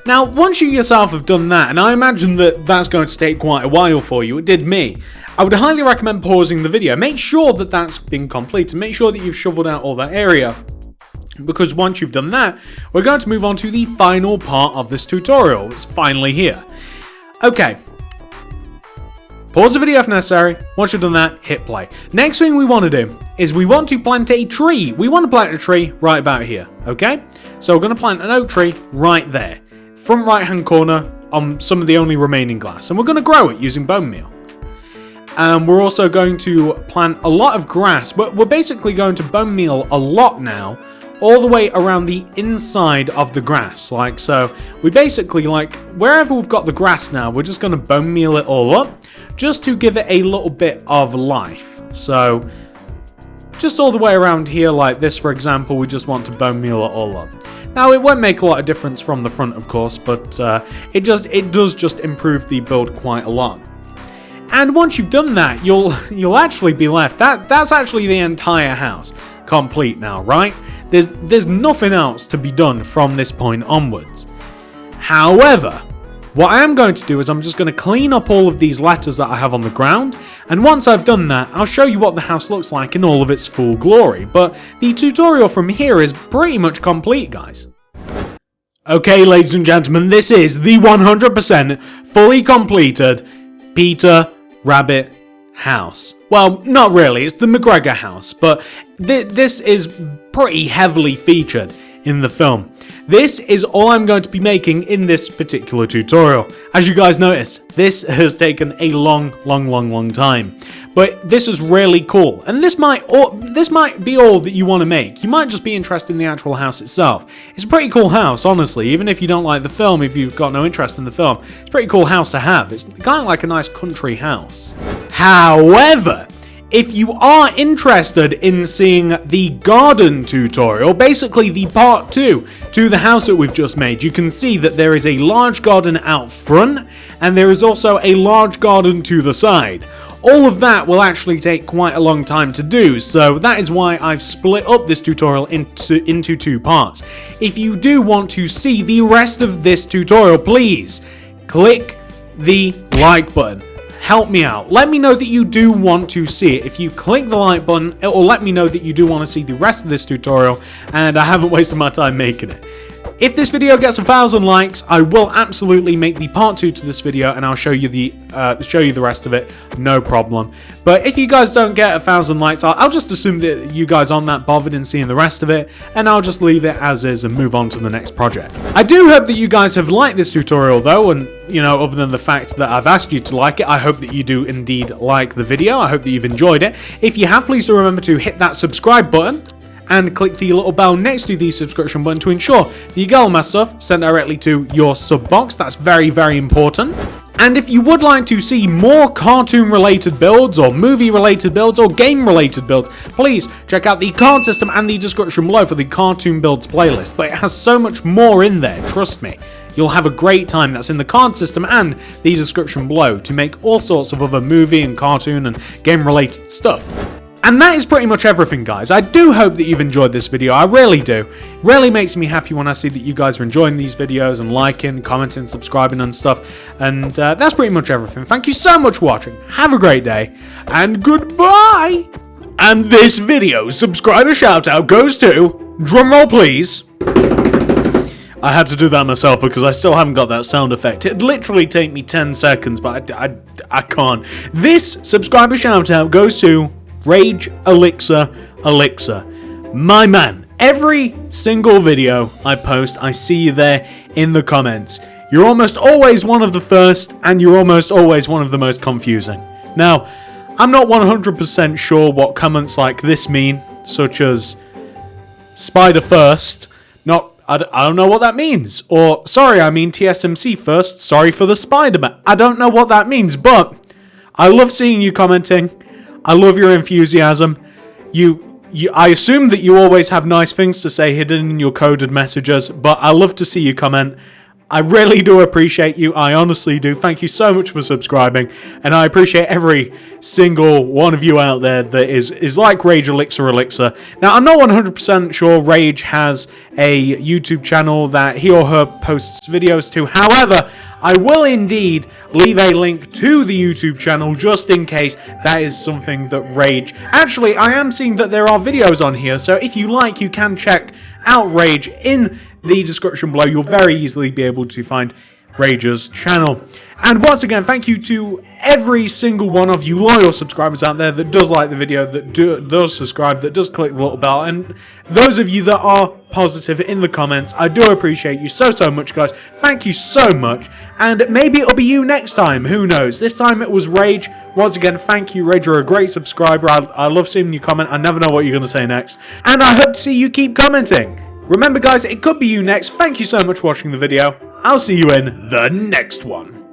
Now, once you yourself have done that, and I imagine that that's going to take quite a while for you, it did me, I would highly recommend pausing the video. Make sure that that's been completed. Make sure that you've shoveled out all that area. Because once you've done that, we're going to move on to the final part of this tutorial. It's finally here. Okay. Pause the video if necessary. Once you've done that, hit play. Next thing we want to do is we want to plant a tree. We want to plant a tree right about here, okay? So we're going to plant an oak tree right there. Front right hand corner on some of the only remaining glass. And we're going to grow it using bone meal. And we're also going to plant a lot of grass. But we're basically going to bone meal a lot now, all the way around the inside of the grass. Like so, we basically, like, wherever we've got the grass now, we're just going to bone meal it all up, just to give it a little bit of life. So, just all the way around here, like this, for example, we just want to bone meal it all up. Now, it won't make a lot of difference from the front, of course, but it does just improve the build quite a lot. And once you've done that, you'll actually be left. That's actually the entire house complete now, right? There's nothing else to be done from this point onwards. However, what I am going to do is I'm just going to clean up all of these letters that I have on the ground, and once I've done that, I'll show you what the house looks like in all of its full glory. But the tutorial from here is pretty much complete, guys. Okay, ladies and gentlemen, this is the 100% fully completed Peter Rabbit house. Well, not really, it's the Mcgregor house, but this is pretty heavily featured in the film. This is all I'm going to be making in this particular tutorial. As you guys notice, this has taken a long time. But this is really cool, and this might be all that you want to make. You might just be interested in the actual house itself. It's a pretty cool house, honestly, even if you don't like the film, if you've got no interest in the film. It's a pretty cool house to have. It's kind of like a nice country house. However, if you are interested in seeing the garden tutorial, basically the part 2 to the house that we've just made, you can see that there is a large garden out front, and there is also a large garden to the side. All of that will actually take quite a long time to do, so that is why I've split up this tutorial into 2 parts. If you do want to see the rest of this tutorial, please click the like button. Help me out. Let me know that you do want to see it. If you click the like button, it will let me know that you do want to see the rest of this tutorial, and I haven't wasted my time making it. If this video gets 1,000 likes, I will absolutely make the part 2 to this video, and I'll show you the rest of it, no problem. But if you guys don't get 1,000 likes, I'll just assume that you guys aren't that bothered in seeing the rest of it, and I'll just leave it as is and move on to the next project. I do hope that you guys have liked this tutorial though, and you know, other than the fact that I've asked you to like it, I hope that you do indeed like the video. I hope that you've enjoyed it. If you have, please do remember to hit that subscribe button and click the little bell next to the subscription button to ensure that you get all my stuff sent directly to your sub box. That's very, very important. And if you would like to see more cartoon related builds or movie related builds or game related builds, please check out the card system and the description below for the cartoon builds playlist. But it has so much more in there, trust me. You'll have a great time. That's in the card system and the description below to make all sorts of other movie and cartoon and game related stuff. And that is pretty much everything, guys. I do hope that you've enjoyed this video. I really do. It really makes me happy when I see that you guys are enjoying these videos and liking, commenting, subscribing and stuff. And that's pretty much everything. Thank you so much for watching. Have a great day. And goodbye. And this video's subscriber shout out goes to... Drumroll, please. I had to do that myself because I still haven't got that sound effect. It'd literally take me 10 seconds, but I can't. This subscriber shout out goes to... Rage Elixir. My man, every single video I post, I see you there in the comments. You're almost always one of the first, and you're almost always one of the most confusing. Now, I'm not 100% sure what comments like this mean, such as Spider first, I don't know what that means. Or, sorry, I mean TSMC first, sorry for the Spider-Man. I don't know what that means, but I love seeing you commenting. I love your enthusiasm. I assume that you always have nice things to say hidden in your coded messages, but I love to see you comment. I really do appreciate you. I honestly do. Thank you so much for subscribing, and I appreciate every single one of you out there that is like Rage Elixir. Now, I'm not 100% sure Rage has a YouTube channel that he or her posts videos to. However, I will indeed leave a link to the YouTube channel just in case that is something that Rage... Actually, I am seeing that there are videos on here, so if you like, you can check out Rage in the description below. You'll very easily be able to find Rage's channel. And once again, thank you to every single one of you loyal subscribers out there that does like the video, that does subscribe, that does click the little bell, and those of you that are positive in the comments. I do appreciate you so much, guys. Thank you so much, and maybe it'll be you next time. Who knows? This time it was Rage. Once again, thank you, Rage. You're a great subscriber. I love seeing you comment. I never know what you're going to say next, and I hope to see you keep commenting. Remember, guys, it could be you next. Thank you so much for watching the video. I'll see you in the next one.